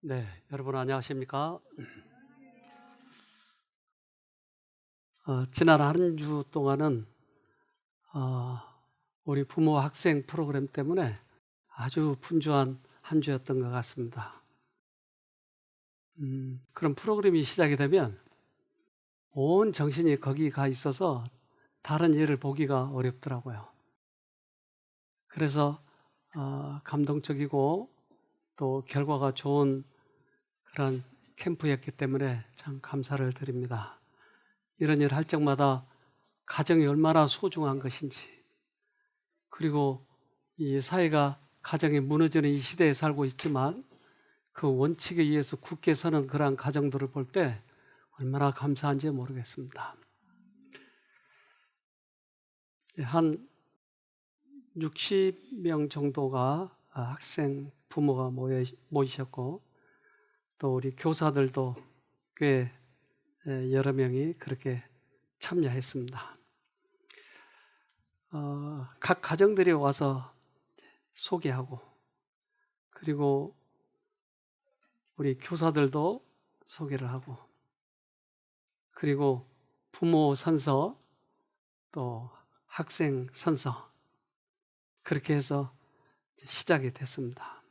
네, 여러분 안녕하십니까? 지난 한 주 동안은 어, 우리 부모 학생 프로그램 때문에 아주 분주한 한 주였던 것 같습니다. 그런 프로그램이 시작이 되면 온 정신이 거기 가 있어서 다른 일을 보기가 어렵더라고요. 그래서 감동적이고 또 결과가 좋은 그런 캠프였기 때문에 참 감사를 드립니다. 이런 일 할 적마다 가정이 얼마나 소중한 것인지, 그리고 이 사회가 가정이 무너지는 이 시대에 살고 있지만 그 원칙에 의해서 굳게 서는 그러한 가정들을 볼 때 얼마나 감사한지 모르겠습니다. 한 60명 정도가 학생 부모가 모이셨고, 또 우리 교사들도 꽤 여러 명이 그렇게 참여했습니다. 각 가정들이 와서 소개하고, 그리고 우리 교사들도 소개를 하고, 그리고 부모 선서, 또 학생 선서, 그렇게 해서 시작이 됐습니다.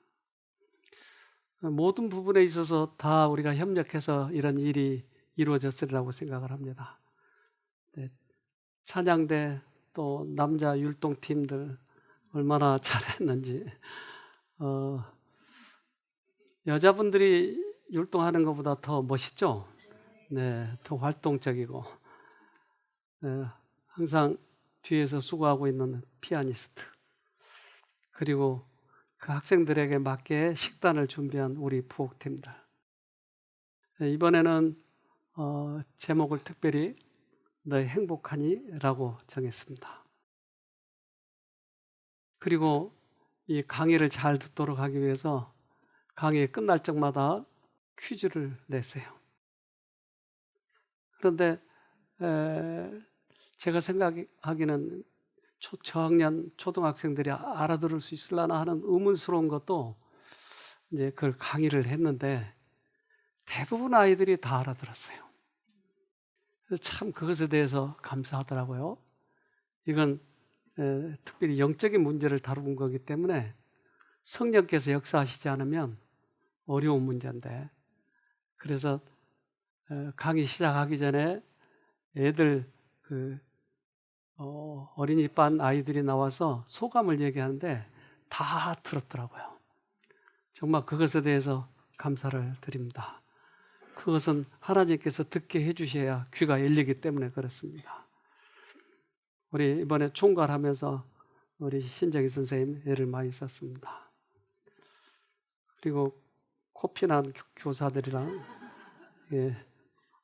모든 부분에 있어서 다 우리가 협력해서 이런 일이 이루어졌으리라고 생각을 합니다. 네, 찬양대 또 남자 율동팀들 얼마나 잘했는지. 여자분들이 율동하는 것보다 더 멋있죠? 네, 더 활동적이고, 항상 뒤에서 수고하고 있는 피아니스트, 그리고 그 학생들에게 맞게 식단을 준비한 우리 부엌팀들. 이번에는 제목을 특별히 너 행복하니? 라고 정했습니다. 그리고 이 강의를 잘 듣도록 하기 위해서 강의 끝날 적마다 퀴즈를 냈어요. 그런데 제가 생각하기는 저학년 초등학생들이 알아들을 수 있으려나 하는 의문스러운 것도 이제 그걸 강의를 했는데 대부분 아이들이 다 알아들었어요. 그래서 참 그것에 대해서 감사하더라고요. 이건 특별히 영적인 문제를 다룬 거기 때문에 성령께서 역사하시지 않으면 어려운 문제인데, 그래서 강의 시작하기 전에 애들 어린이반 아이들이 나와서 소감을 얘기하는데 다 들었더라고요. 정말 그것에 대해서 감사를 드립니다. 그것은 하나님께서 듣게 해주셔야 귀가 열리기 때문에 그렇습니다. 우리 이번에 총괄하면서 우리 신정희 선생님 애를 많이 썼습니다. 그리고 코피난 교사들이랑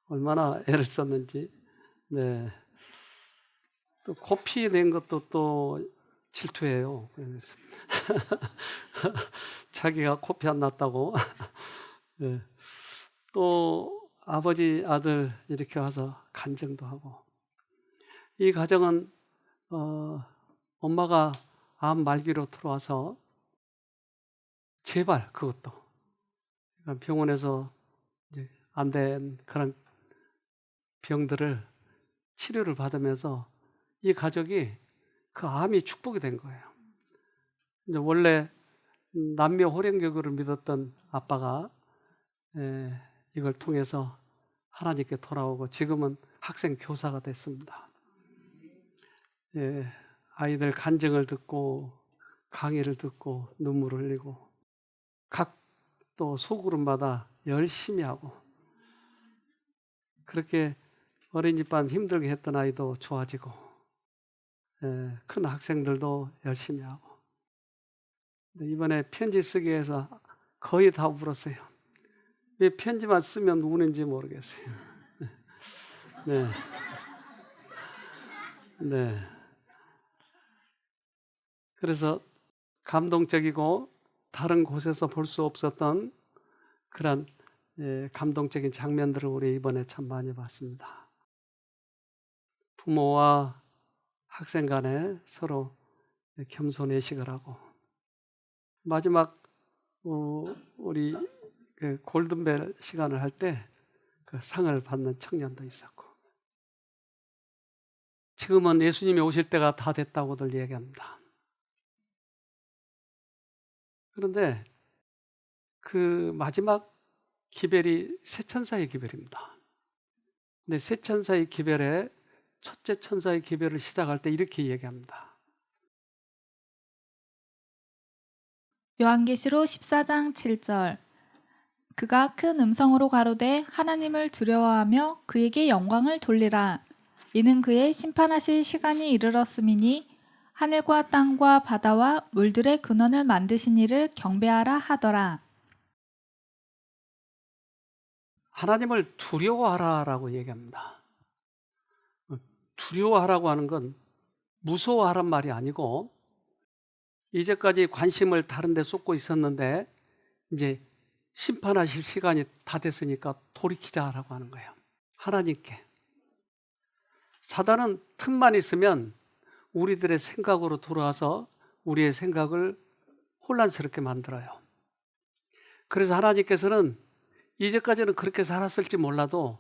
얼마나 애를 썼는지. 네. 또 코피 낸 것도 또 질투해요. 자기가 코피 안 났다고. 네. 또 아버지 아들 이렇게 와서 간증도 하고. 이 가정은 엄마가 암 말기로 들어와서 제발 그것도 병원에서 안 된 그런 병들을 치료를 받으면서 이 가족이 그 암이 축복이 된 거예요. 이제 원래 남녀 호령교구를 믿었던 아빠가 이걸 통해서 하나님께 돌아오고 지금은 학생 교사가 됐습니다. 아이들 간증을 듣고 강의를 듣고 눈물을 흘리고 각 또 소그룹마다 열심히 하고, 그렇게 어린이반 힘들게 했던 아이도 좋아지고, 큰 학생들도 열심히 하고. 이번에 편지 쓰기 위해서 거의 다 울었어요. 왜 편지만 쓰면 우는지 모르겠어요. 네. 네. 그래서 감동적이고 다른 곳에서 볼 수 없었던 그런 감동적인 장면들을 우리 이번에 참 많이 봤습니다. 부모와 학생 간에 서로 겸손 회식을 하고, 마지막 우리 그 골든벨 시간을 할 때 그 상을 받는 청년도 있었고, 지금은 예수님이 오실 때가 다 됐다고들 얘기합니다. 그런데 그 마지막 기별이 새 천사의 기별입니다. 근데 새 천사의 기별에 첫째 천사의 기별을 시작할 때 이렇게 얘기합니다. 요한계시록 14장 7절. 그가 큰 음성으로 가로되 하나님을 두려워하며 그에게 영광을 돌리라. 이는 그의 심판하실 시간이 이르렀음이니 하늘과 땅과 바다와 물들의 근원을 만드신 이를 경배하라 하더라. 하나님을 두려워하라라고 얘기합니다. 두려워하라고 하는 건 무서워하란 말이 아니고, 이제까지 관심을 다른 데 쏟고 있었는데 이제 심판하실 시간이 다 됐으니까 돌이키자라고 하는 거예요. 하나님께. 사단은 틈만 있으면 우리들의 생각으로 돌아와서 우리의 생각을 혼란스럽게 만들어요. 그래서 하나님께서는 이제까지는 그렇게 살았을지 몰라도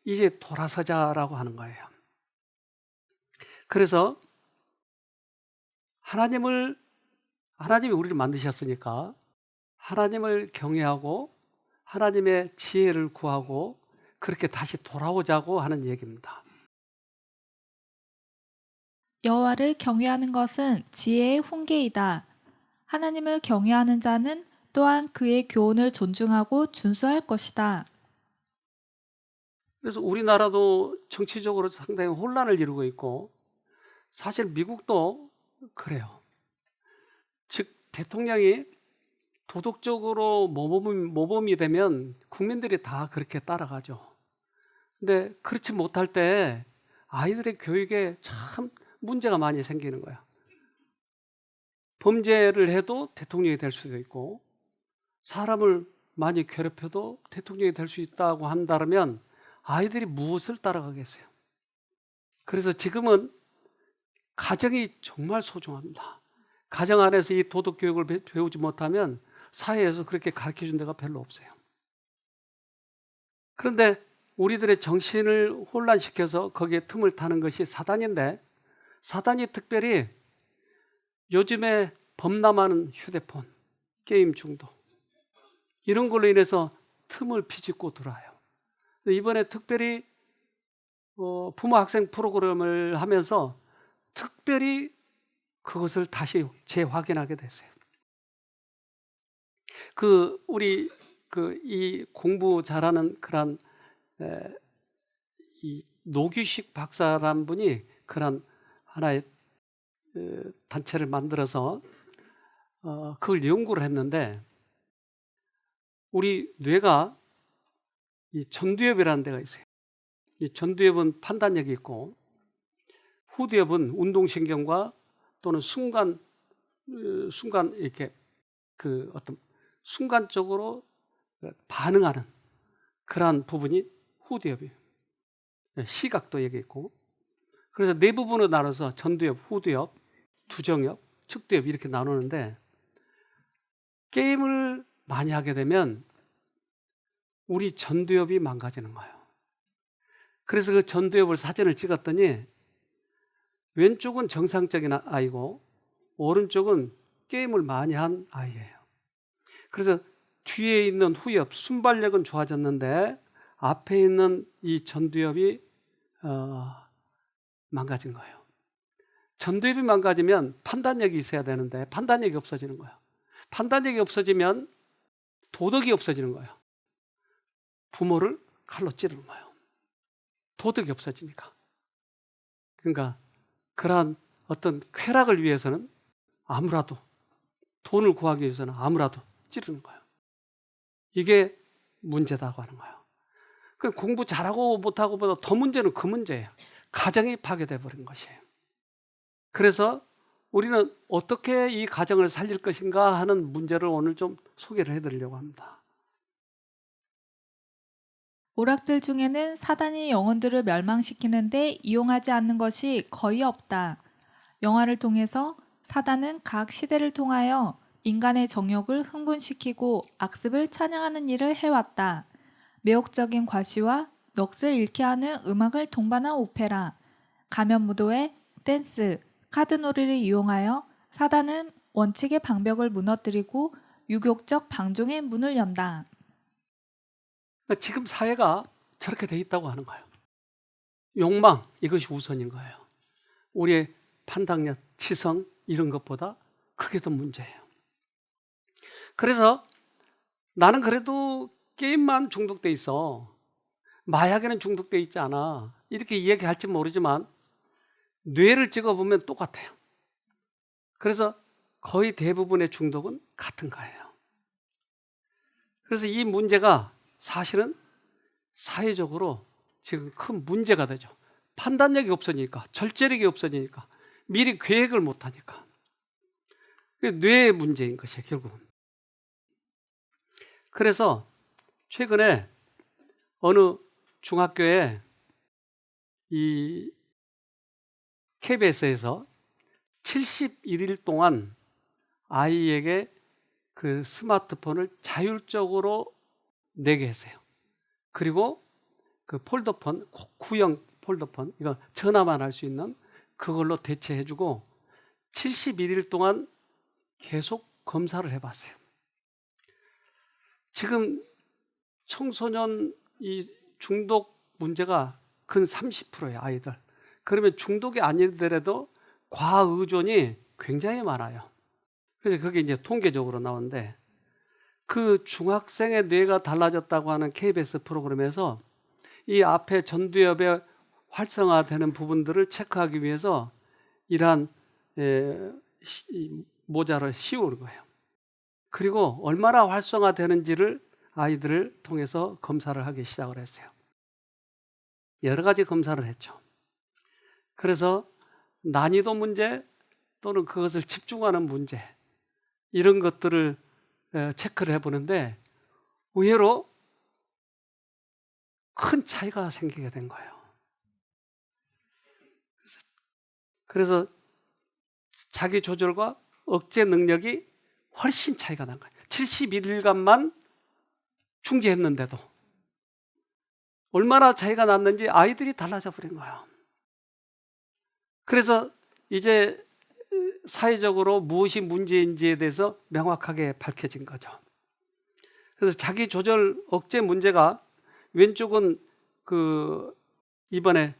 이제 돌아서자라고 하는 거예요. 그래서 하나님이 우리를 만드셨으니까 하나님을 경외하고 하나님의 지혜를 구하고 그렇게 다시 돌아오자고 하는 얘기입니다. 여호와를 경외하는 것은 지혜의 훈계이다. 하나님을 경외하는 자는 또한 그의 교훈을 존중하고 준수할 것이다. 그래서 우리나라도 정치적으로 상당히 혼란을 이루고 있고, 사실 미국도 그래요. 즉 대통령이 도덕적으로 모범이 되면 국민들이 다 그렇게 따라가죠. 근데 그렇지 못할 때 아이들의 교육에 참 문제가 많이 생기는 거예요. 범죄를 해도 대통령이 될 수도 있고, 사람을 많이 괴롭혀도 대통령이 될 수 있다고 한다면 아이들이 무엇을 따라가겠어요? 그래서 지금은 가정이 정말 소중합니다. 가정 안에서 이 도덕 교육을 배우지 못하면 사회에서 그렇게 가르쳐준 데가 별로 없어요. 그런데 우리들의 정신을 혼란시켜서 거기에 틈을 타는 것이 사단인데, 사단이 특별히 요즘에 범람하는 휴대폰, 게임 중독, 이런 걸로 인해서 틈을 비집고 들어와요. 이번에 특별히 부모 학생 프로그램을 하면서 특별히 그것을 다시 재확인하게 됐어요. 우리 이 공부 잘하는 그런 이 노규식 박사란 분이 그런 하나의 단체를 만들어서 그걸 연구를 했는데, 우리 뇌가 이 전두엽이라는 데가 있어요. 이 전두엽은 판단력이 있고, 후두엽은 운동신경과 또는 순간 이렇게 어떤 순간적으로 반응하는 그러한 부분이 후두엽이에요. 시각도 여기 있고. 그래서 네 부분으로 나눠서 전두엽, 후두엽, 두정엽, 측두엽 이렇게 나누는데, 게임을 많이 하게 되면 우리 전두엽이 망가지는 거예요. 그래서 그 전두엽을 사진을 찍었더니 왼쪽은 정상적인 아이고 오른쪽은 게임을 많이 한 아이예요. 그래서 뒤에 있는 후엽, 순발력은 좋아졌는데 앞에 있는 이 전두엽이 망가진 거예요. 전두엽이 망가지면 판단력이 있어야 되는데 판단력이 없어지는 거예요. 판단력이 없어지면 도덕이 없어지는 거예요. 부모를 칼로 찌르는 거예요. 도덕이 없어지니까. 그러니까 그러한 어떤 쾌락을 위해서는 아무라도, 돈을 구하기 위해서는 아무라도 찌르는 거예요. 이게 문제다고 하는 거예요. 공부 잘하고 못하고 보다 더 문제는 그 문제예요. 가정이 파괴돼 버린 것이에요. 그래서 우리는 어떻게 이 가정을 살릴 것인가 하는 문제를 오늘 좀 소개를 해드리려고 합니다. 오락들 중에는 사단이 영혼들을 멸망시키는데 이용하지 않는 것이 거의 없다. 영화를 통해서 사단은 각 시대를 통하여 인간의 정욕을 흥분시키고 악습을 찬양하는 일을 해왔다. 매혹적인 과시와 넋을 잃게 하는 음악을 동반한 오페라, 가면무도회, 댄스, 카드놀이를 이용하여 사단은 원칙의 방벽을 무너뜨리고 유욕적 방종의 문을 연다. 지금 사회가 저렇게 돼 있다고 하는 거예요. 욕망, 이것이 우선인 거예요. 우리의 판단력, 치성 이런 것보다 그게 더 문제예요. 그래서 나는 그래도 게임만 중독돼 있어. 마약에는 중독돼 있지 않아. 이렇게 이야기할지 모르지만 뇌를 찍어보면 똑같아요. 그래서 거의 대부분의 중독은 같은 거예요. 그래서 이 문제가 사실은 사회적으로 지금 큰 문제가 되죠. 판단력이 없으니까, 절제력이 없으니까, 미리 계획을 못하니까. 뇌의 문제인 것이에요, 결국은. 그래서 최근에 어느 중학교에 이 KBS에서 71일 동안 아이에게 그 스마트폰을 자율적으로 내게 했어요. 그리고 그 폴더폰, 구형 폴더폰, 이거 전화만 할 수 있는 그걸로 대체해주고 71일 동안 계속 검사를 해봤어요. 지금 청소년 이 중독 문제가 근 30%예요, 아이들. 그러면 중독이 아니더라도 과의존이 굉장히 많아요. 그래서 그게 이제 통계적으로 나오는데 그 중학생의 뇌가 달라졌다고 하는 KBS 프로그램에서 이 앞에 전두엽에 활성화되는 부분들을 체크하기 위해서 이러한 모자를 씌우는 거예요. 그리고 얼마나 활성화되는지를 아이들을 통해서 검사를 하기 시작을 했어요. 여러 가지 검사를 했죠. 그래서 난이도 문제 또는 그것을 집중하는 문제 이런 것들을 체크를 해보는데 의외로 큰 차이가 생기게 된 거예요. 그래서 자기 조절과 억제 능력이 훨씬 차이가 난 거예요. 71일간만 중지했는데도 얼마나 차이가 났는지 아이들이 달라져 버린 거예요. 그래서 이제 사회적으로 무엇이 문제인지에 대해서 명확하게 밝혀진 거죠. 그래서 자기 조절 억제 문제가 왼쪽은 그 이번에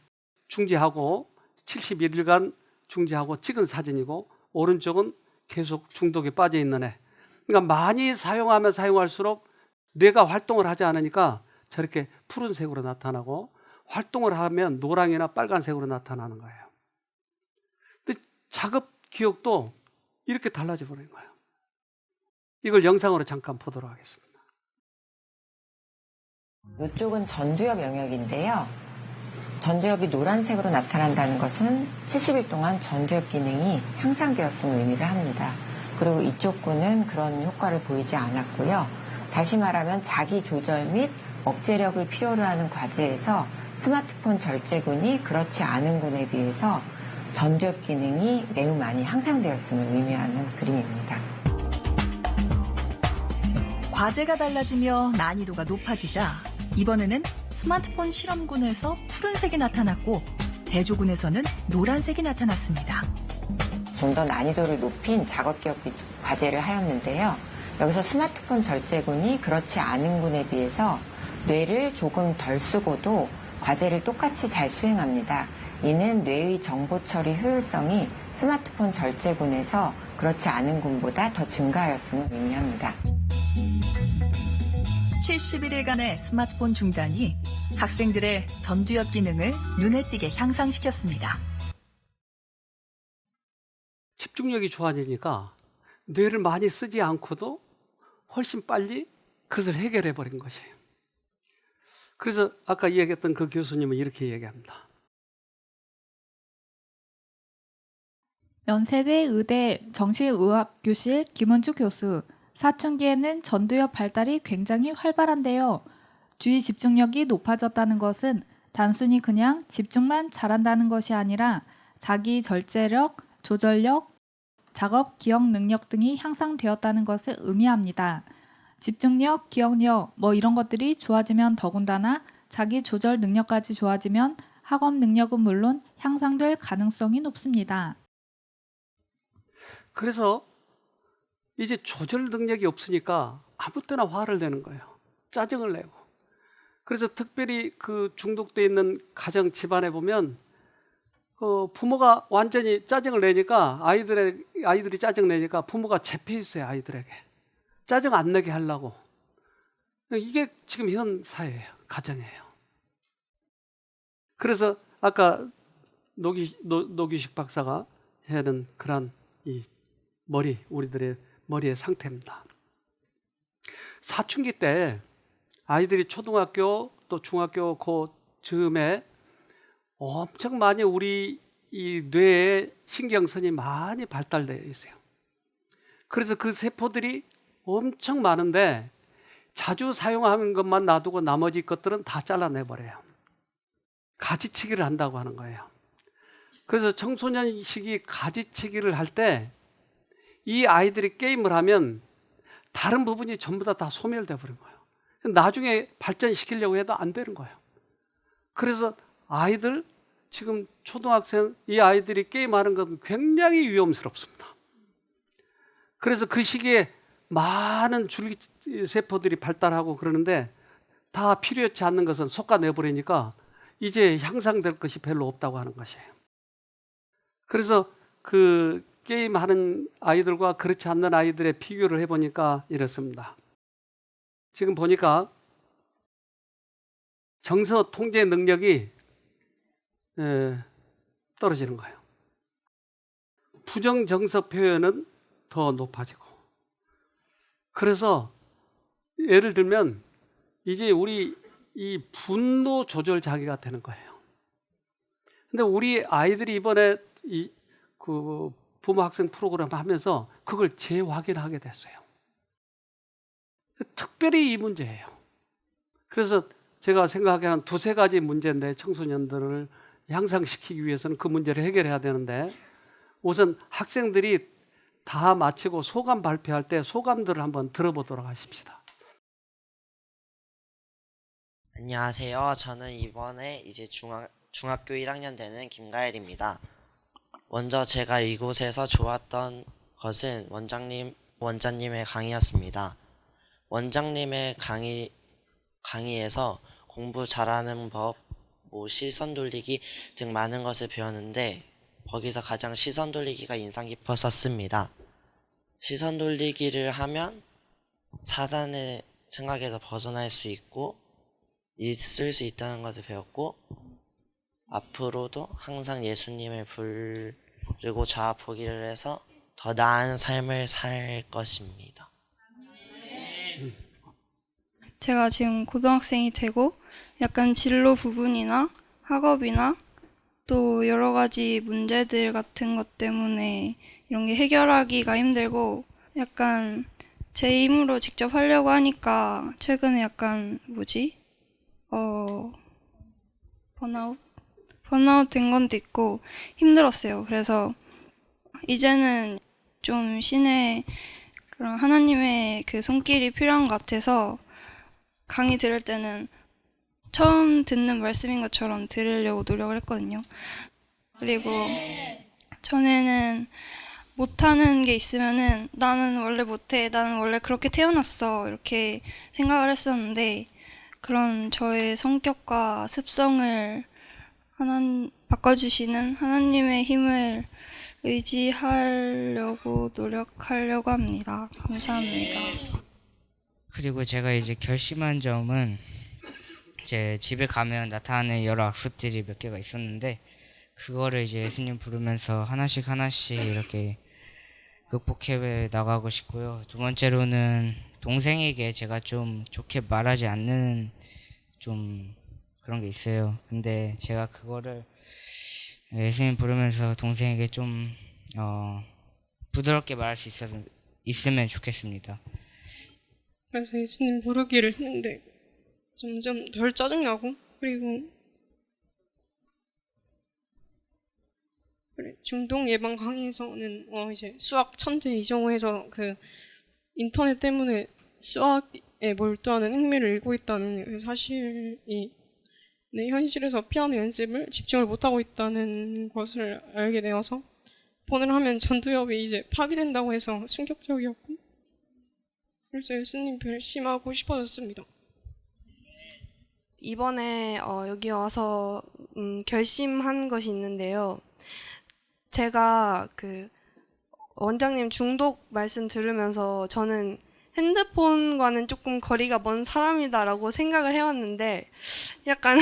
중지하고 71일간 중지하고 찍은 사진이고 오른쪽은 계속 중독에 빠져 있는 애. 그러니까 많이 사용하면 사용할수록 뇌가 활동을 하지 않으니까 저렇게 푸른색으로 나타나고 활동을 하면 노랑이나 빨간색으로 나타나는 거예요. 근데 작업 기억도 이렇게 달라져 버린 거예요. 이걸 영상으로 잠깐 보도록 하겠습니다. 이쪽은 전두엽 영역인데요. 전두엽이 노란색으로 나타난다는 것은 70일 동안 전두엽 기능이 향상되었음을 의미를 합니다. 그리고 이쪽 군은 그런 효과를 보이지 않았고요. 다시 말하면 자기 조절 및 억제력을 필요로 하는 과제에서 스마트폰 절제군이 그렇지 않은 군에 비해서 전두엽 기능이 매우 많이 향상되었음을 의미하는 그림입니다. 과제가 달라지며 난이도가 높아지자 이번에는 스마트폰 실험군에서 푸른색이 나타났고 대조군에서는 노란색이 나타났습니다. 좀 더 난이도를 높인 작업 기억 과제를 하였는데요. 여기서 스마트폰 절제군이 그렇지 않은 군에 비해서 뇌를 조금 덜 쓰고도 과제를 똑같이 잘 수행합니다. 이는 뇌의 정보 처리 효율성이 스마트폰 절제군에서 그렇지 않은 군보다 더 증가하였음을 의미합니다. 71일간의 스마트폰 중단이 학생들의 전두엽 기능을 눈에 띄게 향상시켰습니다. 집중력이 좋아지니까 뇌를 많이 쓰지 않고도 훨씬 빨리 그것을 해결해 버린 것이에요. 그래서 아까 이야기했던 그 교수님은 이렇게 얘기합니다. 연세대 의대 정신의학교실 김은주 교수, 사춘기에는 전두엽 발달이 굉장히 활발한데요. 주의 집중력이 높아졌다는 것은 단순히 그냥 집중만 잘한다는 것이 아니라 자기 절제력, 조절력, 작업, 기억 능력 등이 향상되었다는 것을 의미합니다. 집중력, 기억력 이런 것들이 좋아지면 더군다나 자기 조절 능력까지 좋아지면 학업 능력은 물론 향상될 가능성이 높습니다. 그래서 이제 조절 능력이 없으니까 아무 때나 화를 내는 거예요. 짜증을 내고. 그래서 특별히 그 중독돼 있는 가정 집안에 보면 부모가 완전히 짜증을 내니까 아이들이 짜증 내니까 부모가 제패 있어요. 아이들에게 짜증 안 내게 하려고. 이게 지금 현 사회예요. 가정이에요. 그래서 아까 노기식 박사가 하는 그런 이 우리들의 머리의 상태입니다. 사춘기 때 아이들이 초등학교 또 중학교 그 즈음에 엄청 많이 우리 이 뇌의 신경선이 많이 발달되어 있어요. 그래서 그 세포들이 엄청 많은데 자주 사용하는 것만 놔두고 나머지 것들은 다 잘라내버려요. 가지치기를 한다고 하는 거예요. 그래서 청소년 시기 가지치기를 할 때 이 아이들이 게임을 하면 다른 부분이 전부 다 소멸돼 버린 거예요. 나중에 발전시키려고 해도 안 되는 거예요. 그래서 아이들 지금 초등학생 이 아이들이 게임하는 건 굉장히 위험스럽습니다. 그래서 그 시기에 많은 줄기세포들이 발달하고 그러는데 다 필요치 않는 것은 솎아내버리니까 이제 향상될 것이 별로 없다고 하는 것이에요. 그래서 그 게임하는 아이들과 그렇지 않는 아이들의 비교를 해보니까 이렇습니다. 지금 보니까 정서 통제 능력이 떨어지는 거예요. 부정정서 표현은 더 높아지고. 그래서 예를 들면 이제 우리 이 분노 조절 장애가 되는 거예요. 근데 우리 아이들이 이번에 그 부모 학생 프로그램 하면서 그걸 재확인하게 됐어요. 특별히 이 문제예요. 그래서 제가 생각하기에는 두세 가지 문제인데 청소년들을 향상시키기 위해서는 그 문제를 해결해야 되는데 우선 학생들이 다 마치고 소감 발표할 때 소감들을 한번 들어보도록 하십시다. 안녕하세요. 저는 이번에 이제 중학교 1학년 되는 김가엘입니다. 먼저 제가 이곳에서 좋았던 것은 원장님의 강의였습니다. 원장님의 강의에서 공부 잘하는 법, 시선 돌리기 등 많은 것을 배웠는데 거기서 가장 시선 돌리기가 인상 깊었었습니다. 시선 돌리기를 하면 사단의 생각에서 벗어날 수 있고 있을 수 있다는 것을 배웠고 앞으로도 항상 예수님을 부르고 좌포기를 해서 더 나은 삶을 살 것입니다. 제가 지금 고등학생이 되고 약간 진로 부분이나 학업이나 또 여러 가지 문제들 같은 것 때문에 이런 게 해결하기가 힘들고 약간 제 힘으로 직접 하려고 하니까 최근에 약간 번아웃 된 건도 있고 힘들었어요. 그래서 이제는 좀 신의 그런 하나님의 그 손길이 필요한 것 같아서 강의 들을 때는 처음 듣는 말씀인 것처럼 들으려고 노력을 했거든요. 그리고 전에는 못하는 게 있으면은 나는 원래 못해, 나는 원래 그렇게 태어났어 이렇게 생각을 했었는데 그런 저의 성격과 습성을 바꿔주시는 하나님의 힘을 의지하려고 노력하려고 합니다. 감사합니다. 그리고 제가 이제 결심한 점은 제 집에 가면 나타나는 여러 악습들이 몇 개가 있었는데 그거를 이제 예수님 부르면서 하나씩 이렇게 극복해 나가고 싶고요. 두 번째로는 동생에게 제가 좀 좋게 말하지 않는 좀 그런 게 있어요. 근데 제가 그거를 예수님 부르면서 동생에게 좀 부드럽게 말할 수 있으면 좋겠습니다. 그래서 예수님 부르기를 했는데 점점 덜 짜증나고 그리고 그래, 중독 예방 강의에서는 이제 수학 천재 이정호에서 그 인터넷 때문에 수학에 몰두하는 흥미를 잃고 있다는 그 사실이 내 현실에서 피아노 연습을 집중을 못하고 있다는 것을 알게 되어서 폰을 하면 전두엽이 이제 파괴된다고 해서 충격적이었고, 그래서 예수님 결심하고 싶어졌습니다. 이번에 여기 와서 결심한 것이 있는데요. 제가 그 원장님 중독 말씀 들으면서 저는 핸드폰과는 조금 거리가 먼 사람이다라고 생각을 해왔는데 약간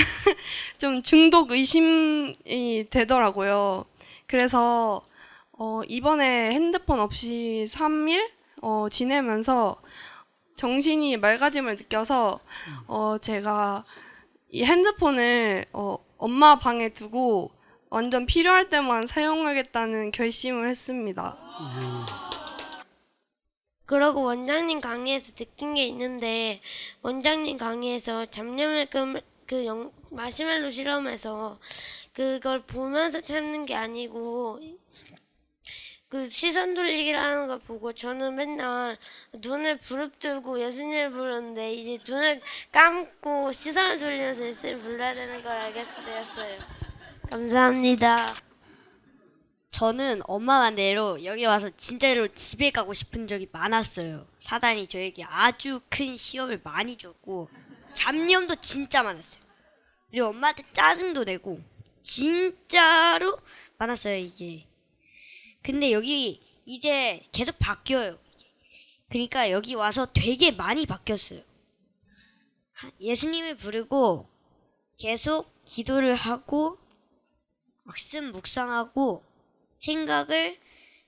좀 중독 의심이 되더라고요. 그래서 이번에 핸드폰 없이 3일 지내면서 정신이 맑아짐을 느껴서 제가 이 핸드폰을 엄마 방에 두고 완전 필요할 때만 사용하겠다는 결심을 했습니다. 그러고 원장님 강의에서 느낀 게 있는데, 원장님 강의에서 잡념을 마시멜로 실험해서 그걸 보면서 참는 게 아니고 그 시선 돌리기라는 걸 보고 저는 맨날 눈을 부릅뜨고 예수님을 부르는데 이제 눈을 감고 시선을 돌리면서 예수님을 불러야 되는 걸 알게 되었어요. 감사합니다. 저는 엄마 반대로 여기 와서 진짜로 집에 가고 싶은 적이 많았어요. 사단이 저에게 아주 큰 시험을 많이 줬고 잡념도 진짜 많았어요. 그리고 엄마한테 짜증도 내고 진짜로 많았어요, 이게. 근데 여기 이제 계속 바뀌어요. 그러니까 여기 와서 되게 많이 바뀌었어요. 예수님을 부르고 계속 기도를 하고 말씀 묵상하고 생각을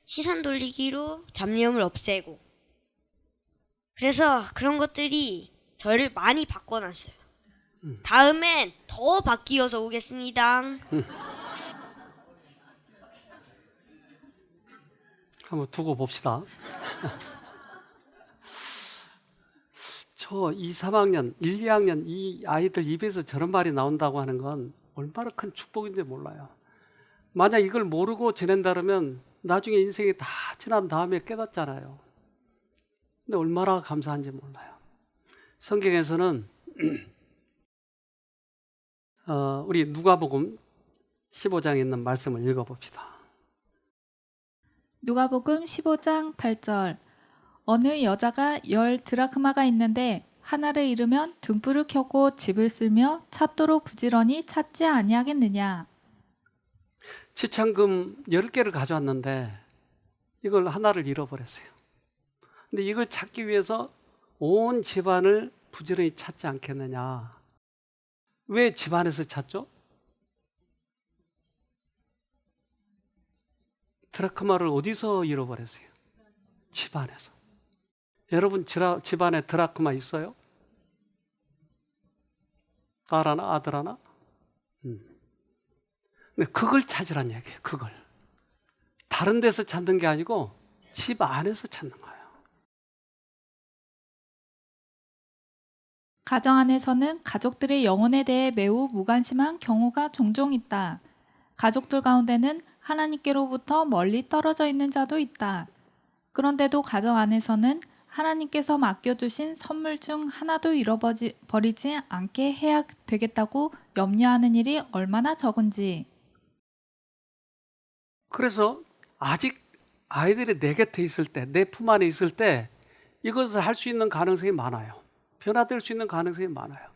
시선 돌리기로 잡념을 없애고, 그래서 그런 것들이 저를 많이 바꿔놨어요. 다음엔 더 바뀌어서 오겠습니다. 한번 두고 봅시다. 저 2, 3학년, 1, 2학년 이 아이들 입에서 저런 말이 나온다고 하는 건 얼마나 큰 축복인지 몰라요. 만약 이걸 모르고 지낸다면 나중에 인생이 다 지난 다음에 깨닫잖아요. 근데 얼마나 감사한지 몰라요. 성경에서는 우리 누가복음 15장에 있는 말씀을 읽어봅시다. 누가복음 15장 8절. 어느 여자가 10 드라크마가 있는데 하나를 잃으면 등불을 켜고 집을 쓸며 찾도록 부지런히 찾지 아니하겠느냐. 지참금 10개를 가져왔는데 이걸 하나를 잃어버렸어요. 근데 이걸 찾기 위해서 온 집안을 부지런히 찾지 않겠느냐. 왜 집안에서 찾죠? 드라크마를 어디서 잃어버렸어요? 집안에서. 여러분 집안에 드라크마 있어요? 딸 하나, 아들 하나? 근데 그걸 찾으란 얘기예요. 그걸. 다른 데서 찾는 게 아니고 집 안에서 찾는 거예요. 가정 안에서는 가족들의 영혼에 대해 매우 무관심한 경우가 종종 있다. 가족들 가운데는 하나님께로부터 멀리 떨어져 있는 자도 있다. 그런데도 가정 안에서는 하나님께서 맡겨주신 선물 중 하나도 잃어버리지 않게 해야 되겠다고 염려하는 일이 얼마나 적은지. 그래서 아직 아이들이 내 곁에 있을 때, 내 품 안에 있을 때 이것을 할 수 있는 가능성이 많아요. 변화될 수 있는 가능성이 많아요.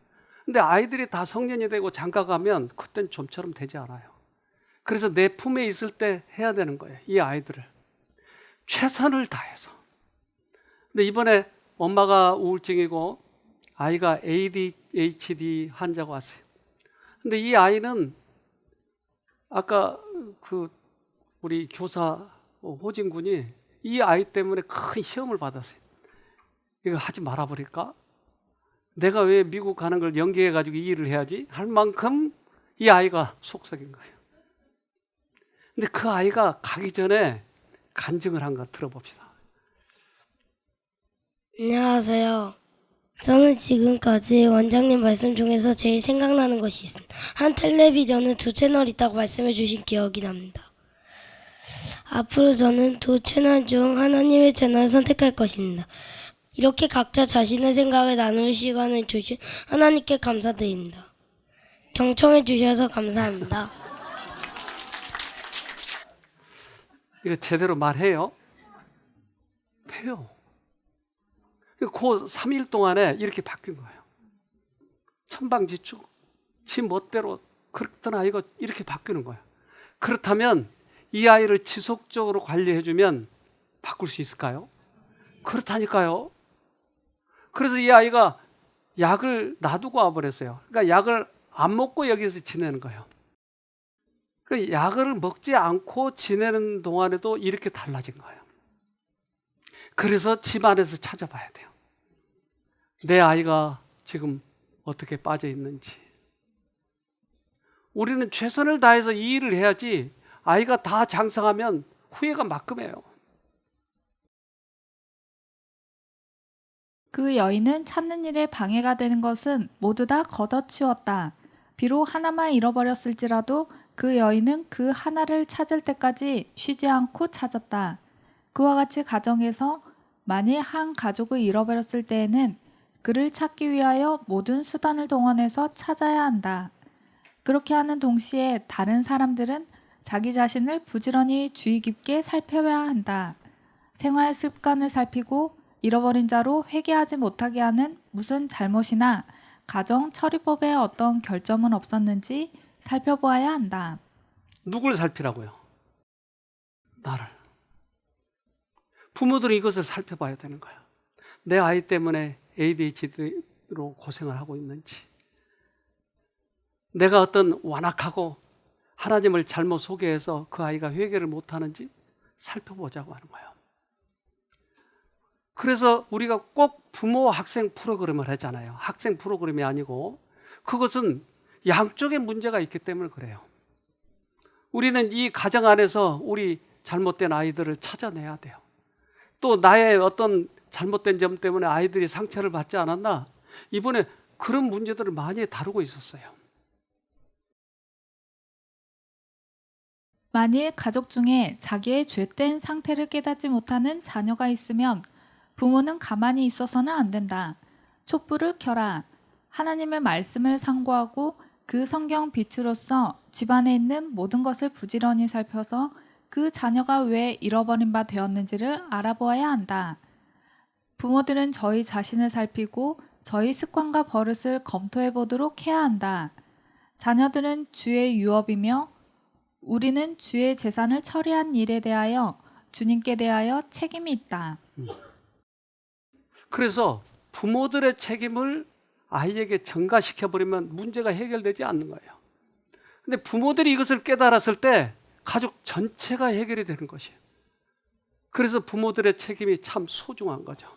근데 아이들이 다 성년이 되고 장가가면 그땐 좀처럼 되지 않아요. 그래서 내 품에 있을 때 해야 되는 거예요. 이 아이들을. 최선을 다해서. 근데 이번에 엄마가 우울증이고 아이가 ADHD 환자가 왔어요. 근데 이 아이는 아까 우리 교사 호진 군이 이 아이 때문에 큰 시험을 받았어요. 이거 하지 말아버릴까? 내가 왜 미국 가는 걸 연기해가지고 이 일을 해야지? 할 만큼 이 아이가 속썩인 거예요. 근데 그 아이가 가기 전에 간증을 한 거 들어봅시다. 안녕하세요. 저는 지금까지 원장님 말씀 중에서 제일 생각나는 것이 있습니다. 한 텔레비전은 2채널 있다고 말씀해 주신 기억이 납니다. 앞으로 저는 두 채널 중 하나님의 채널을 선택할 것입니다. 이렇게 각자 자신의 생각을 나누는 시간을 주신 하나님께 감사드립니다. 경청해 주셔서 감사합니다. 이거 제대로 말해요? 해요. 그 3일 동안에 이렇게 바뀐 거예요. 천방지축, 지 멋대로 그랬던 아이가 이렇게 바뀌는 거예요. 그렇다면 이 아이를 지속적으로 관리해주면 바꿀 수 있을까요? 그렇다니까요. 그래서 이 아이가 약을 놔두고 와버렸어요. 그러니까 약을 안 먹고 여기서 지내는 거예요. 그 약을 먹지 않고 지내는 동안에도 이렇게 달라진 거예요. 그래서 집안에서 찾아봐야 돼요. 내 아이가 지금 어떻게 빠져 있는지. 우리는 최선을 다해서 이 일을 해야지 아이가 다 장성하면 후회가 막금해요. 그 여인은 찾는 일에 방해가 되는 것은 모두 다 걷어치웠다. 비록 하나만 잃어버렸을지라도 그 여인은 그 하나를 찾을 때까지 쉬지 않고 찾았다. 그와 같이 가정에서 만일 한 가족을 잃어버렸을 때에는 그를 찾기 위하여 모든 수단을 동원해서 찾아야 한다. 그렇게 하는 동시에 다른 사람들은 자기 자신을 부지런히 주의 깊게 살펴야 한다. 생활 습관을 살피고 잃어버린 자로 회개하지 못하게 하는 무슨 잘못이나 가정 처리법에 어떤 결점은 없었는지 살펴보아야 한다. 누굴 살피라고요? 나를. 부모들은 이것을 살펴봐야 되는 거야. 내 아이 때문에 ADHD로 고생을 하고 있는지, 내가 어떤 완악하고 하나님을 잘못 소개해서 그 아이가 회개를 못하는지 살펴보자고 하는 거예요. 그래서 우리가 꼭 부모 학생 프로그램을 하잖아요. 학생 프로그램이 아니고 그것은 양쪽에 문제가 있기 때문에 그래요. 우리는 이 가정 안에서 우리 잘못된 아이들을 찾아내야 돼요. 또 나의 어떤 잘못된 점 때문에 아이들이 상처를 받지 않았나? 이번에 그런 문제들을 많이 다루고 있었어요. 만일 가족 중에 자기의 죄된 상태를 깨닫지 못하는 자녀가 있으면 부모는 가만히 있어서는 안 된다. 촛불을 켜라. 하나님의 말씀을 상고하고 그 성경 빛으로서 집안에 있는 모든 것을 부지런히 살펴서 그 자녀가 왜 잃어버린 바 되었는지를 알아보아야 한다. 부모들은 저희 자신을 살피고 저희 습관과 버릇을 검토해 보도록 해야 한다. 자녀들은 주의 유업이며 우리는 주의 재산을 처리한 일에 대하여 주님께 대하여 책임이 있다. 그래서 부모들의 책임을 아이에게 전가시켜버리면 문제가 해결되지 않는 거예요. 근데 부모들이 이것을 깨달았을 때 가족 전체가 해결이 되는 것이에요. 그래서 부모들의 책임이 참 소중한 거죠.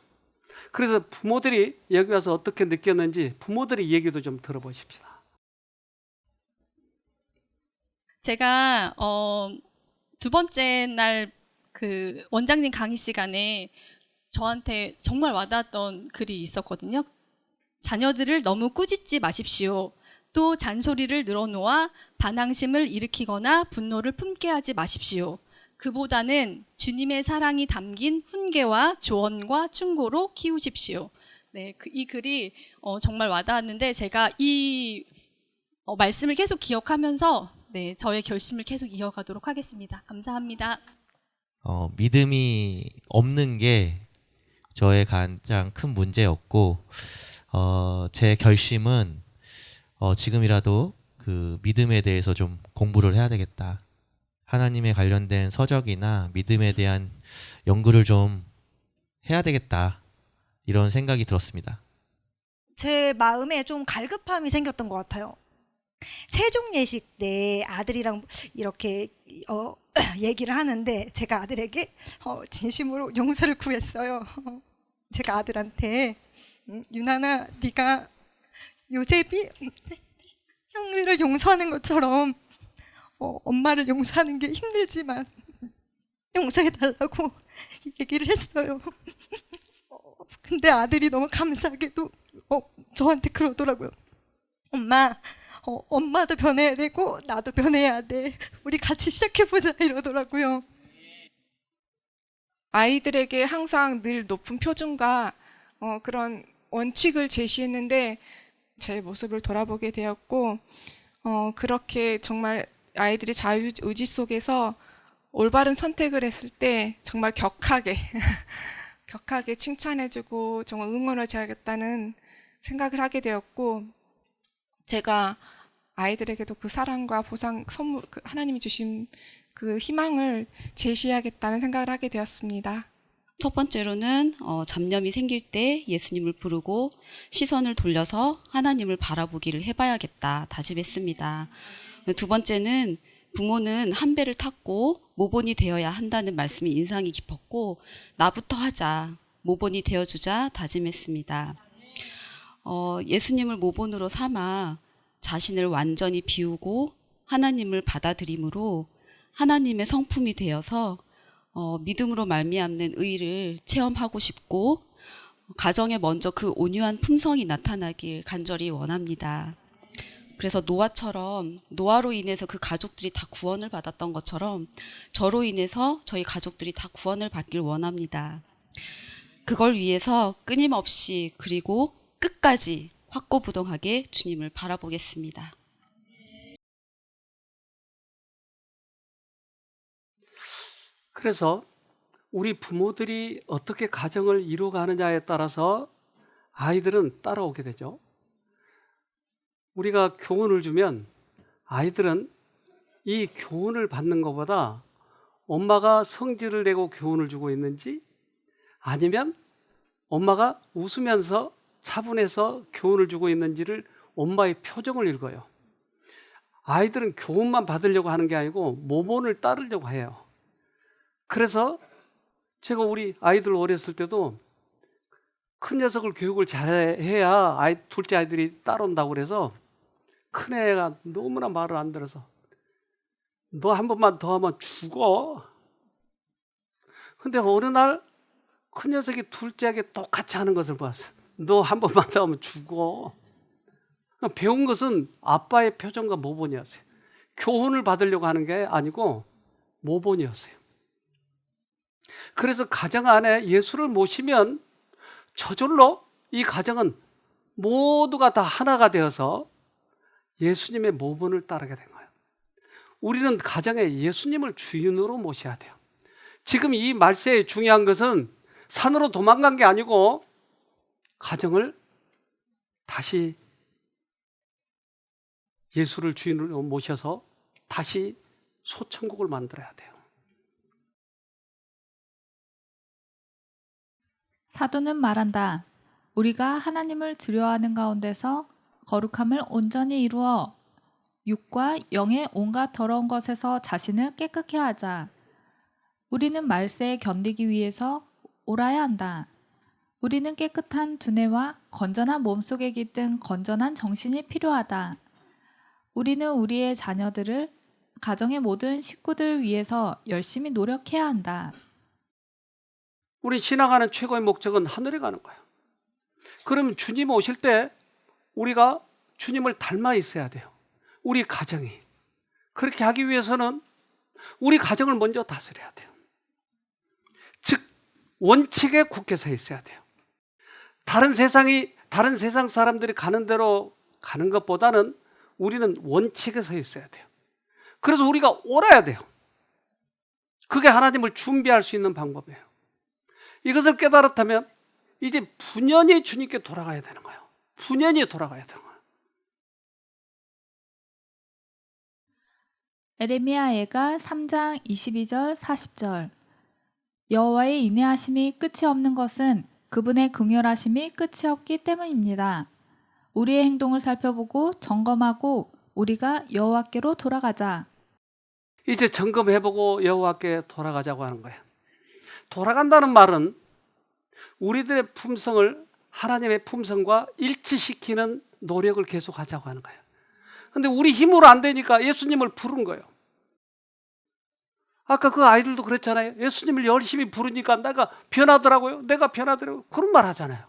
그래서 부모들이 여기 와서 어떻게 느꼈는지 부모들의 얘기도 좀 들어보십시다. 제가 두 번째 날 그 원장님 강의 시간에 저한테 정말 와닿았던 글이 있었거든요. 자녀들을 너무 꾸짖지 마십시오. 또 잔소리를 늘어놓아 반항심을 일으키거나 분노를 품게 하지 마십시오. 그보다는 주님의 사랑이 담긴 훈계와 조언과 충고로 키우십시오. 네, 이 글이 정말 와닿았는데 제가 이 말씀을 계속 기억하면서 네, 저의 결심을 계속 이어가도록 하겠습니다. 감사합니다. 믿음이 없는 게 저의 가장 큰 문제였고 제 결심은 지금이라도 그 믿음에 대해서 좀 공부를 해야 되겠다. 하나님에 관련된 서적이나 믿음에 대한 연구를 좀 해야 되겠다. 이런 생각이 들었습니다. 제 마음에 좀 갈급함이 생겼던 것 같아요. 세종 예식 때 아들이랑 이렇게 얘기를 하는데 제가 아들에게 진심으로 용서를 구했어요. 제가 아들한테 유나나 네가 요셉이 형들을 용서하는 것처럼 엄마를 용서하는 게 힘들지만 용서해달라고 얘기를 했어요. 근데 아들이 너무 감사하게도 저한테 그러더라고요. 엄마, 엄마도 변해야 되고 나도 변해야 돼. 우리 같이 시작해보자 이러더라고요. 아이들에게 항상 늘 높은 표준과 그런 원칙을 제시했는데 제 모습을 돌아보게 되었고 그렇게 정말 아이들이 자유의지 속에서 올바른 선택을 했을 때 정말 격하게 격하게 칭찬해주고 정말 응원해줘야겠다는 생각을 하게 되었고 제가 아이들에게도 그 사랑과 보상 선물 하나님이 주신 그 희망을 제시해야겠다는 생각을 하게 되었습니다. 첫 번째로는 잡념이 생길 때 예수님을 부르고 시선을 돌려서 하나님을 바라보기를 해봐야겠다 다짐했습니다. 두 번째는 부모는 한 배를 탔고 모본이 되어야 한다는 말씀이 인상이 깊었고 나부터 하자, 모본이 되어주자 다짐했습니다. 예수님을 모본으로 삼아 자신을 완전히 비우고 하나님을 받아들임으로 하나님의 성품이 되어서 믿음으로 말미암는 의를 체험하고 싶고 가정에 먼저 그 온유한 품성이 나타나길 간절히 원합니다. 그래서 노아로 인해서 그 가족들이 다 구원을 받았던 것처럼 저로 인해서 저희 가족들이 다 구원을 받길 원합니다. 그걸 위해서 끊임없이 그리고 끝까지 확고부동하게 주님을 바라보겠습니다. 그래서 우리 부모들이 어떻게 가정을 이루어가느냐에 따라서 아이들은 따라오게 되죠. 우리가 교훈을 주면 아이들은 이 교훈을 받는 것보다 엄마가 성질을 내고 교훈을 주고 있는지 아니면 엄마가 웃으면서 차분해서 교훈을 주고 있는지를 엄마의 표정을 읽어요. 아이들은 교훈만 받으려고 하는 게 아니고 모본을 따르려고 해요. 그래서 제가 우리 아이들 어렸을 때도 큰 녀석을 교육을 잘해야 둘째 아이들이 따라온다고 그래서 큰 애가 너무나 말을 안 들어서 너 한 번만 더 하면 죽어. 근데 어느 날 큰 녀석이 둘째에게 똑같이 하는 것을 봤어. 너 한 번만 더 하면 죽어. 배운 것은 아빠의 표정과 모본이었어요. 교훈을 받으려고 하는 게 아니고 모본이었어요. 그래서 가정 안에 예수를 모시면 저절로 이 가정은 모두가 다 하나가 되어서 예수님의 모본을 따르게 된 거예요. 우리는 가정에 예수님을 주인으로 모셔야 돼요. 지금 이 말세에 중요한 것은 산으로 도망간 게 아니고 가정을 다시 예수를 주인으로 모셔서 다시 소천국을 만들어야 돼요. 사도는 말한다. 우리가 하나님을 두려워하는 가운데서 거룩함을 온전히 이루어 육과 영의 온갖 더러운 것에서 자신을 깨끗게 하자. 우리는 말세에 견디기 위해서 옳아야 한다. 우리는 깨끗한 두뇌와 건전한 몸속에 깃든 건전한 정신이 필요하다. 우리는 우리의 자녀들을 가정의 모든 식구들 위해서 열심히 노력해야 한다. 우리 신앙하는 최고의 목적은 하늘에 가는 거예요. 그러면 주님 오실 때 우리가 주님을 닮아 있어야 돼요. 우리 가정이. 그렇게 하기 위해서는 우리 가정을 먼저 다스려야 돼요. 즉 원칙에 굳게 서 있어야 돼요. 다른 세상 사람들이 가는 대로 가는 것보다는 우리는 원칙에 서 있어야 돼요. 그래서 우리가 옳아야 돼요. 그게 하나님을 준비할 수 있는 방법이에요. 이것을 깨달았다면 이제 분연히 주님께 돌아가야 되는 거예요. 분연히 돌아가야 되는 거예요. 에레미야애가 3장 22절 40절 여호와의 인내하심이 끝이 없는 것은 그분의 긍휼하심이 끝이 없기 때문입니다. 우리의 행동을 살펴보고 점검하고 우리가 여호와께로 돌아가자. 이제 점검해보고 여호와께 돌아가자고 하는 거예요. 돌아간다는 말은 우리들의 품성을 하나님의 품성과 일치시키는 노력을 계속하자고 하는 거예요. 근데 우리 힘으로 안 되니까 예수님을 부른 거예요. 아까 그 아이들도 그랬잖아요. 예수님을 열심히 부르니까 내가 변하더라고요. 그런 말 하잖아요.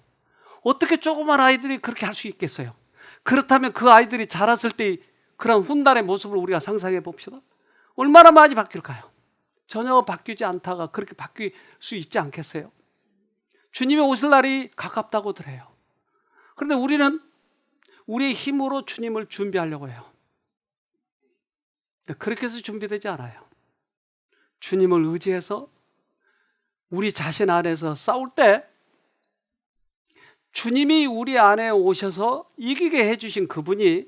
어떻게 조그만 아이들이 그렇게 할 수 있겠어요? 그렇다면 그 아이들이 자랐을 때 그런 훗날의 모습을 우리가 상상해 봅시다. 얼마나 많이 바뀔까요? 전혀 바뀌지 않다가 그렇게 바뀔 수 있지 않겠어요? 주님이 오실 날이 가깝다고들 해요. 그런데 우리는 우리의 힘으로 주님을 준비하려고 해요. 그렇게 해서 준비되지 않아요. 주님을 의지해서 우리 자신 안에서 싸울 때 주님이 우리 안에 오셔서 이기게 해주신 그분이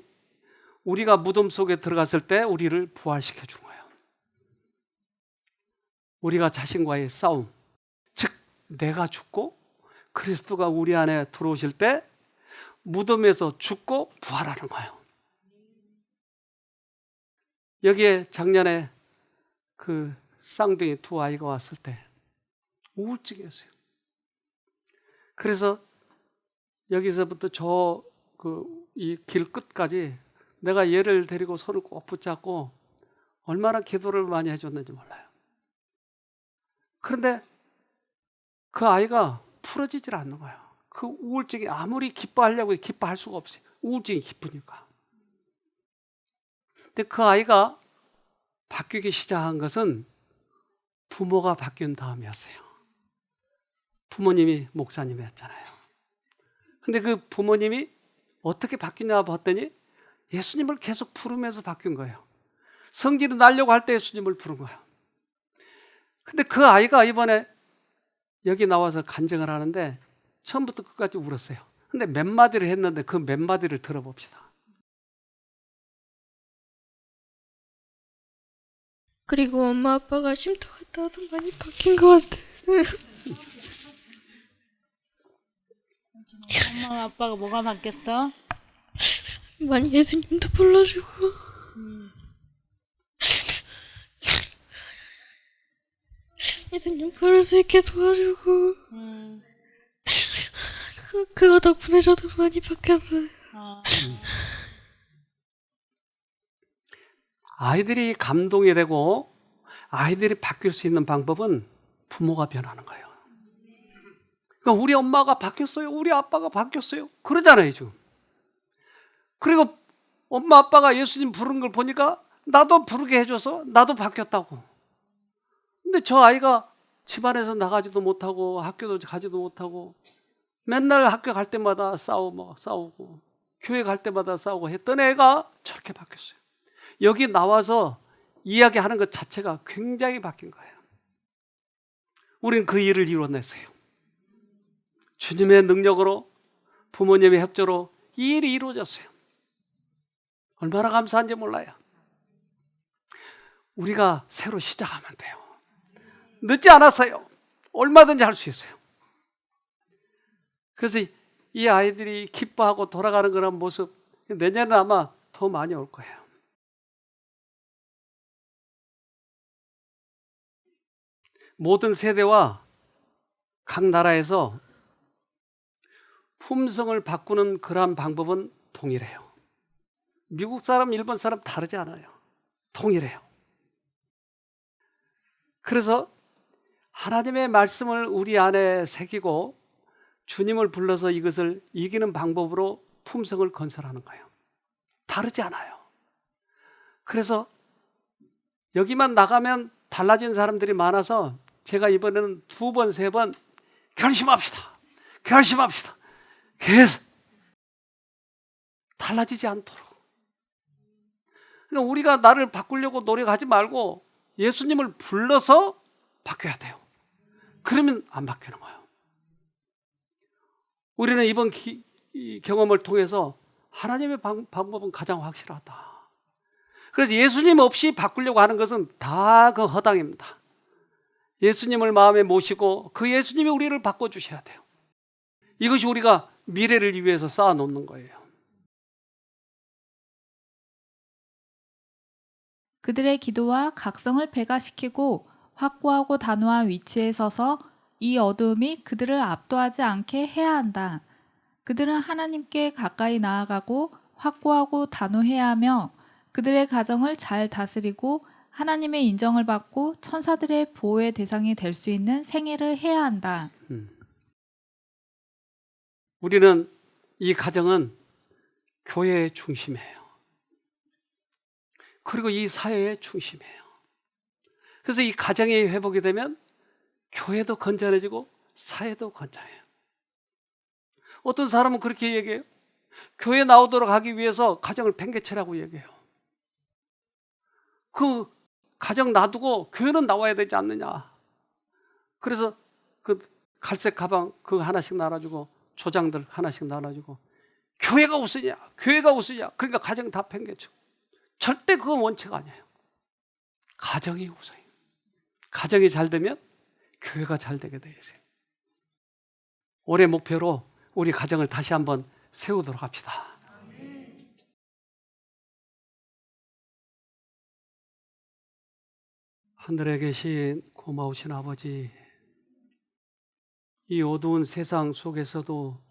우리가 무덤 속에 들어갔을 때 우리를 부활시켜 준 거예요. 우리가 자신과의 싸움, 즉 내가 죽고 그리스도가 우리 안에 들어오실 때 무덤에서 죽고 부활하는 거예요. 여기에 작년에 그 쌍둥이 두 아이가 왔을 때 우울증이었어요. 그래서 여기서부터 이 길 끝까지 내가 얘를 데리고 손을 꼭 붙잡고 얼마나 기도를 많이 해줬는지 몰라요. 그런데 그 아이가 풀어지질 않는 거예요. 그 우울증이 아무리 기뻐하려고 해도 기뻐할 수가 없어요. 우울증이 기쁘니까. 근데 그 아이가 바뀌기 시작한 것은 부모가 바뀐 다음이었어요. 부모님이 목사님이었잖아요. 근데 그 부모님이 어떻게 바뀌냐 봤더니 예수님을 계속 부르면서 바뀐 거예요. 성질이 나려고 할 때 예수님을 부른 거예요. 근데 그 아이가 이번에 여기 나와서 간증을 하는데 처음부터 끝까지 울었어요. 근데 몇 마디를 했는데 그 몇 마디를 들어봅시다. 그리고 엄마 아빠가 쉼터 갔다 와서 많이 바뀐 것 같아. 엄마 아빠가 뭐가 바뀌었어? 많이 예수님도 불러주고 예수님 부를 수 있게 도와주고 그거 덕분에 저도 많이 바뀌었어요. 아이들이 감동이 되고 아이들이 바뀔 수 있는 방법은 부모가 변하는 거예요. 그러니까 우리 엄마가 바뀌었어요. 우리 아빠가 바뀌었어요. 그러잖아요, 지금. 그리고 엄마 아빠가 예수님 부르는 걸 보니까 나도 부르게 해줘서 나도 바뀌었다고. 근데 저 아이가 집안에서 나가지도 못하고 학교도 가지도 못하고 맨날 학교 갈 때마다 싸우고 교회 갈 때마다 싸우고 했던 애가 저렇게 바뀌었어요. 여기 나와서 이야기하는 것 자체가 굉장히 바뀐 거예요. 우리는 그 일을 이뤄냈어요. 주님의 능력으로 부모님의 협조로 이 일이 이루어졌어요. 얼마나 감사한지 몰라요. 우리가 새로 시작하면 돼요. 늦지 않았어요. 얼마든지 할 수 있어요. 그래서 이 아이들이 기뻐하고 돌아가는 그런 모습 내년에 아마 더 많이 올 거예요. 모든 세대와 각 나라에서 품성을 바꾸는 그러한 방법은 동일해요. 미국 사람, 일본 사람 다르지 않아요. 동일해요. 그래서 하나님의 말씀을 우리 안에 새기고 주님을 불러서 이것을 이기는 방법으로 품성을 건설하는 거예요. 다르지 않아요. 그래서 여기만 나가면 달라진 사람들이 많아서 제가 이번에는 2번, 3번 결심합시다. 계속 달라지지 않도록. 그러니까 우리가 나를 바꾸려고 노력하지 말고 예수님을 불러서 바뀌어야 돼요. 그러면 안 바뀌는 거예요. 우리는 이번 경험을 통해서 하나님의 방법은 가장 확실하다. 그래서 예수님 없이 바꾸려고 하는 것은 다 그 허당입니다. 예수님을 마음에 모시고 그 예수님이 우리를 바꿔주셔야 돼요. 이것이 우리가 미래를 위해서 쌓아놓는 거예요. 그들의 기도와 각성을 배가시키고 확고하고 단호한 위치에 서서 이 어두움이 그들을 압도하지 않게 해야 한다. 그들은 하나님께 가까이 나아가고 확고하고 단호해야 하며 그들의 가정을 잘 다스리고 하나님의 인정을 받고 천사들의 보호의 대상이 될 수 있는 생애를 해야 한다. 우리는 이 가정은 교회의 중심이에요. 그리고 이 사회의 중심이에요. 그래서 이 가정이 회복이 되면 교회도 건전해지고 사회도 건전해요. 어떤 사람은 그렇게 얘기해요. 교회 나오도록 하기 위해서 가정을 팽개치라고 얘기해요. 그 가정 놔두고 교회는 나와야 되지 않느냐. 그래서 그 갈색 가방 그거 하나씩 나눠주고 조장들 하나씩 나눠주고 교회가 우스냐 교회가 우스냐. 그러니까 가정 다 팽개치고. 절대 그건 원칙 아니에요. 가정이 우선이에요. 가정이 잘 되면 교회가 잘 되게 되어 있어요. 올해 목표로 우리 가정을 다시 한번 세우도록 합시다. 하늘에 계신 고마우신 아버지, 이 어두운 세상 속에서도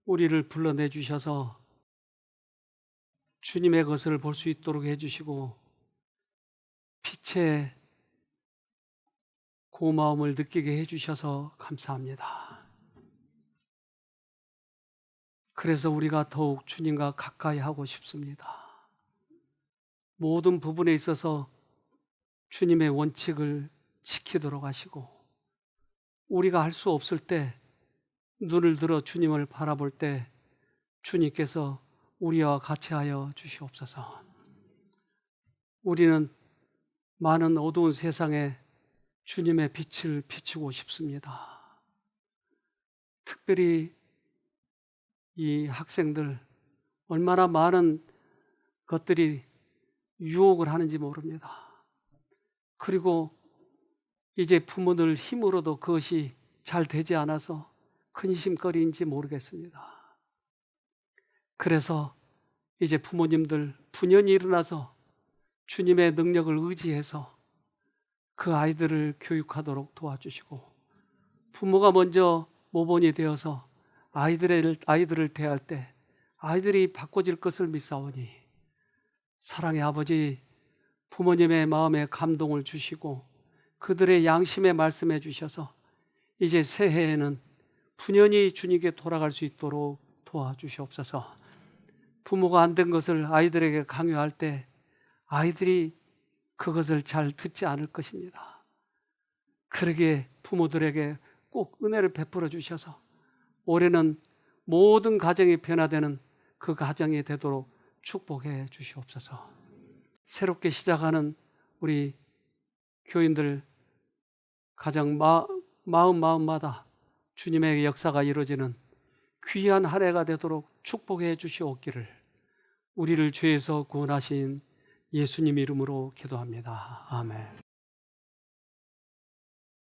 우리를 불러내 주셔서 주님의 것을 볼 수 있도록 해주시고 빛의 고마움을 느끼게 해주셔서 감사합니다. 그래서 우리가 더욱 주님과 가까이 하고 싶습니다. 모든 부분에 있어서 주님의 원칙을 지키도록 하시고 우리가 할 수 없을 때 눈을 들어 주님을 바라볼 때 주님께서 우리와 같이 하여 주시옵소서. 우리는 많은 어두운 세상에 주님의 빛을 비추고 싶습니다. 특별히 이 학생들 얼마나 많은 것들이 유혹을 하는지 모릅니다. 그리고 이제 부모들 힘으로도 그것이 잘 되지 않아서 근심거리인지 모르겠습니다. 그래서 이제 부모님들 분연히 일어나서 주님의 능력을 의지해서 그 아이들을 교육하도록 도와주시고 부모가 먼저 모본이 되어서 아이들을 대할 때 아이들이 바꿔질 것을 믿사오니 사랑의 아버지 부모님의 마음에 감동을 주시고 그들의 양심에 말씀해 주셔서 이제 새해에는 분연히 주님께 돌아갈 수 있도록 도와주시옵소서. 부모가 안 된 것을 아이들에게 강요할 때 아이들이 그것을 잘 듣지 않을 것입니다. 그러기에 부모들에게 꼭 은혜를 베풀어 주셔서 올해는 모든 가정이 변화되는 그 가정이 되도록 축복해 주시옵소서. 새롭게 시작하는 우리 교인들 가정 마음마다 주님의 역사가 이루어지는 귀한 한 해가 되도록 축복해 주시옵기를 우리를 죄에서 구원하신 예수님 이름으로 기도합니다. 아멘.